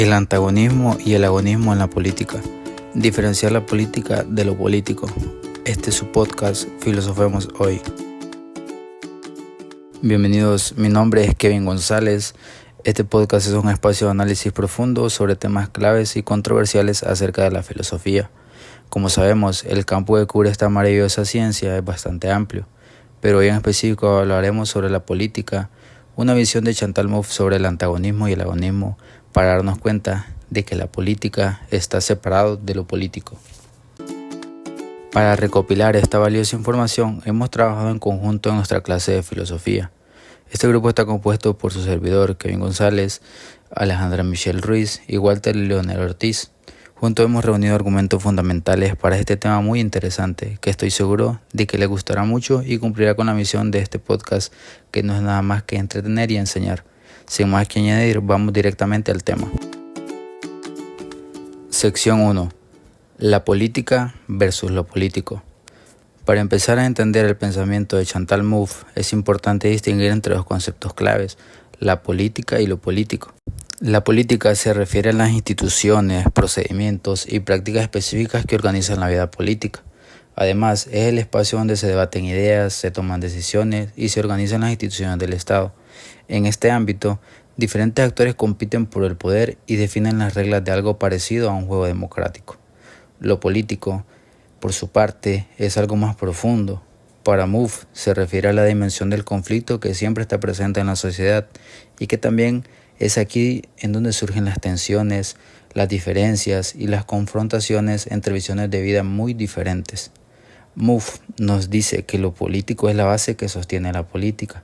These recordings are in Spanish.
El antagonismo y el agonismo en la política. Diferenciar la política de lo político. Este es su podcast Filosofemos Hoy. Bienvenidos, mi nombre es Kevin González. Este podcast es un espacio de análisis profundo sobre temas claves y controversiales acerca de la filosofía. Como sabemos, el campo que cubre esta maravillosa ciencia es bastante amplio, pero hoy en específico hablaremos sobre la política, una visión de Chantal Mouffe sobre el antagonismo y el agonismo, para darnos cuenta de que la política está separado de lo político. Para recopilar esta valiosa información, hemos trabajado en conjunto en nuestra clase de filosofía. Este grupo está compuesto por su servidor, Kevin González, Alejandra Michelle Ruiz y Walter Leonel Ortiz. Juntos hemos reunido argumentos fundamentales para este tema muy interesante, que estoy seguro de que les gustará mucho y cumplirá con la misión de este podcast, que no es nada más que entretener y enseñar. Sin más que añadir, vamos directamente al tema. Sección 1. La política versus lo político. Para empezar a entender el pensamiento de Chantal Mouffe, es importante distinguir entre dos conceptos claves, la política y lo político. La política se refiere a las instituciones, procedimientos y prácticas específicas que organizan la vida política. Además, es el espacio donde se debaten ideas, se toman decisiones y se organizan las instituciones del Estado. En este ámbito, diferentes actores compiten por el poder y definen las reglas de algo parecido a un juego democrático. Lo político, por su parte, es algo más profundo. Para Mouffe se refiere a la dimensión del conflicto que siempre está presente en la sociedad y que también es aquí en donde surgen las tensiones, las diferencias y las confrontaciones entre visiones de vida muy diferentes. Mouffe nos dice que lo político es la base que sostiene la política,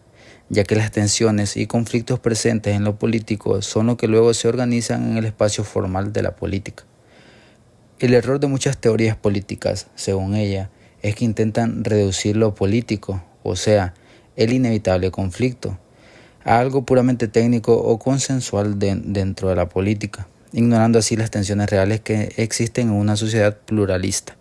ya que las tensiones y conflictos presentes en lo político son lo que luego se organizan en el espacio formal de la política. El error de muchas teorías políticas, según ella, es que intentan reducir lo político, o sea, el inevitable conflicto, a algo puramente técnico o consensual dentro de la política, ignorando así las tensiones reales que existen en una sociedad pluralista.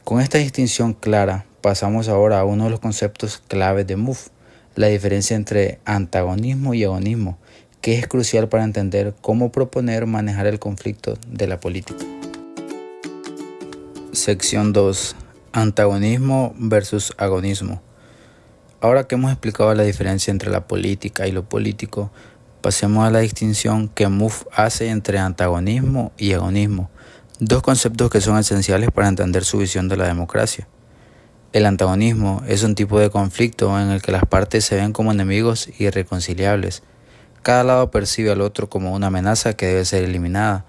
Con esta distinción clara, pasamos ahora a uno de los conceptos claves de Mouffe, la diferencia entre antagonismo y agonismo, que es crucial para entender cómo proponer manejar el conflicto de la política. Sección 2. Antagonismo versus agonismo. Ahora que hemos explicado la diferencia entre la política y lo político, pasemos a la distinción que Mouffe hace entre antagonismo y agonismo, dos conceptos que son esenciales para entender su visión de la democracia. El antagonismo es un tipo de conflicto en el que las partes se ven como enemigos irreconciliables. Cada lado percibe al otro como una amenaza que debe ser eliminada,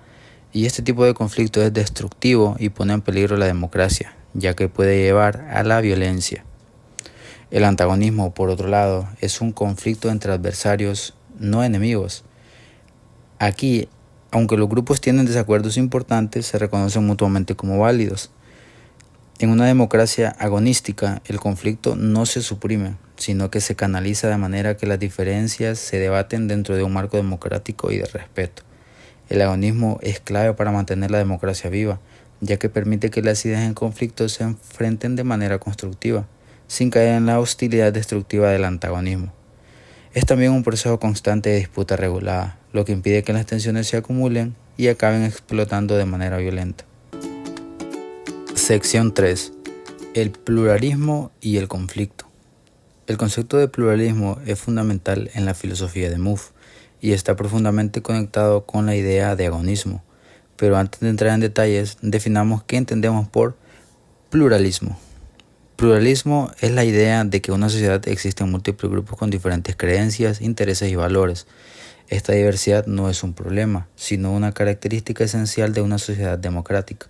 y este tipo de conflicto es destructivo y pone en peligro la democracia, ya que puede llevar a la violencia. El antagonismo, por otro lado, es un conflicto entre adversarios, no enemigos. Aquí, aunque los grupos tienen desacuerdos importantes, se reconocen mutuamente como válidos. En una democracia agonística, el conflicto no se suprime, sino que se canaliza de manera que las diferencias se debaten dentro de un marco democrático y de respeto. El agonismo es clave para mantener la democracia viva, ya que permite que las ideas en conflicto se enfrenten de manera constructiva, sin caer en la hostilidad destructiva del antagonismo. Es también un proceso constante de disputa regulada, lo que impide que las tensiones se acumulen y acaben explotando de manera violenta. Sección 3. El pluralismo y el conflicto. El concepto de pluralismo es fundamental en la filosofía de Mouffe y está profundamente conectado con la idea de agonismo. Pero antes de entrar en detalles, definamos qué entendemos por pluralismo. Pluralismo es la idea de que en una sociedad existen múltiples grupos con diferentes creencias, intereses y valores. Esta diversidad no es un problema, sino una característica esencial de una sociedad democrática.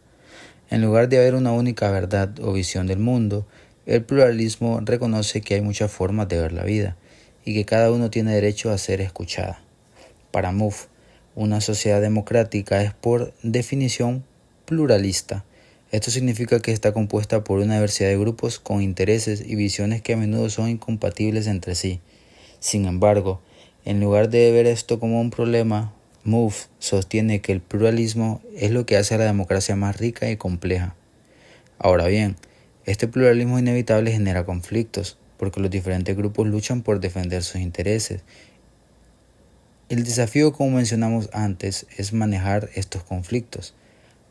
En lugar de haber una única verdad o visión del mundo, el pluralismo reconoce que hay muchas formas de ver la vida y que cada uno tiene derecho a ser escuchada. Para Mouffe, una sociedad democrática es por definición pluralista. Esto significa que está compuesta por una diversidad de grupos con intereses y visiones que a menudo son incompatibles entre sí. Sin embargo, en lugar de ver esto como un problema, Mouffe sostiene que el pluralismo es lo que hace a la democracia más rica y compleja. Ahora bien, este pluralismo inevitable genera conflictos, porque los diferentes grupos luchan por defender sus intereses. El desafío, como mencionamos antes, es manejar estos conflictos.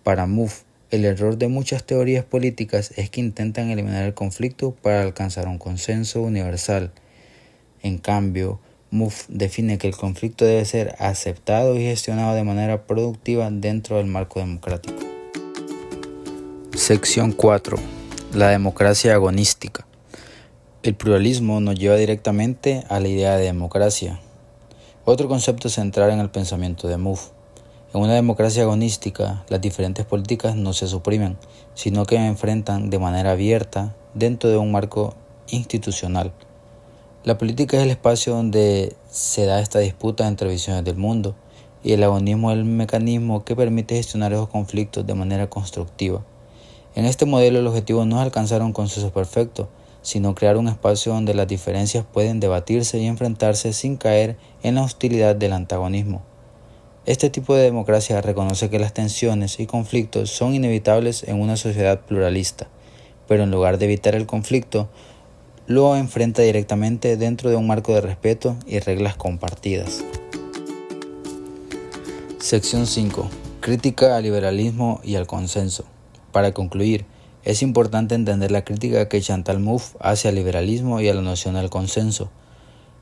Para Mouffe, el error de muchas teorías políticas es que intentan eliminar el conflicto para alcanzar un consenso universal. En cambio, Mouffe define que el conflicto debe ser aceptado y gestionado de manera productiva dentro del marco democrático. Sección 4. La democracia agonística. El pluralismo nos lleva directamente a la idea de democracia. Otro concepto central en el pensamiento de Mouffe. En una democracia agonística, las diferentes políticas no se suprimen, sino que se enfrentan de manera abierta dentro de un marco institucional. La política es el espacio donde se da esta disputa entre visiones del mundo, y el agonismo es el mecanismo que permite gestionar esos conflictos de manera constructiva. En este modelo el objetivo no es alcanzar un consenso perfecto, sino crear un espacio donde las diferencias pueden debatirse y enfrentarse sin caer en la hostilidad del antagonismo. Este tipo de democracia reconoce que las tensiones y conflictos son inevitables en una sociedad pluralista, pero en lugar de evitar el conflicto, lo enfrenta directamente dentro de un marco de respeto y reglas compartidas. Sección 5. Crítica al liberalismo y al consenso. Para concluir, es importante entender la crítica que Chantal Mouffe hace al liberalismo y a la noción del consenso.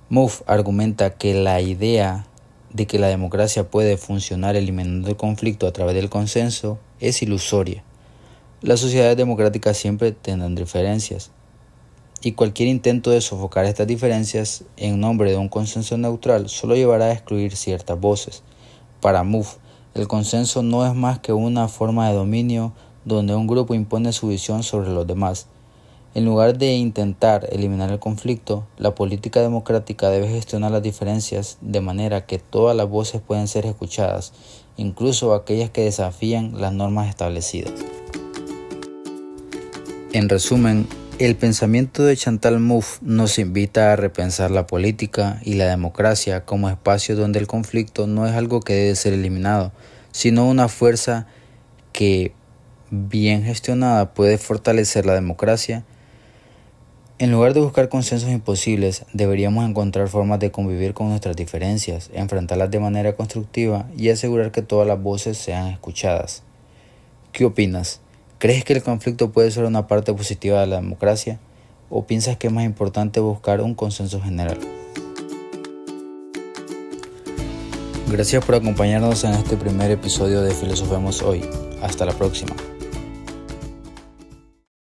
Mouffe argumenta que la idea de que la democracia puede funcionar eliminando el conflicto a través del consenso es ilusoria. Las sociedades democráticas siempre tendrán diferencias, y cualquier intento de sofocar estas diferencias en nombre de un consenso neutral solo llevará a excluir ciertas voces. Para Mouffe, el consenso no es más que una forma de dominio donde un grupo impone su visión sobre los demás. En lugar de intentar eliminar el conflicto, la política democrática debe gestionar las diferencias de manera que todas las voces pueden ser escuchadas, incluso aquellas que desafían las normas establecidas. En resumen, el pensamiento de Chantal Mouffe nos invita a repensar la política y la democracia como espacios donde el conflicto no es algo que debe ser eliminado, sino una fuerza que, bien gestionada, puede fortalecer la democracia. En lugar de buscar consensos imposibles, deberíamos encontrar formas de convivir con nuestras diferencias, enfrentarlas de manera constructiva y asegurar que todas las voces sean escuchadas. ¿Qué opinas? ¿Crees que el conflicto puede ser una parte positiva de la democracia? ¿O piensas que es más importante buscar un consenso general? Gracias por acompañarnos en este primer episodio de Filosofemos Hoy. Hasta la próxima.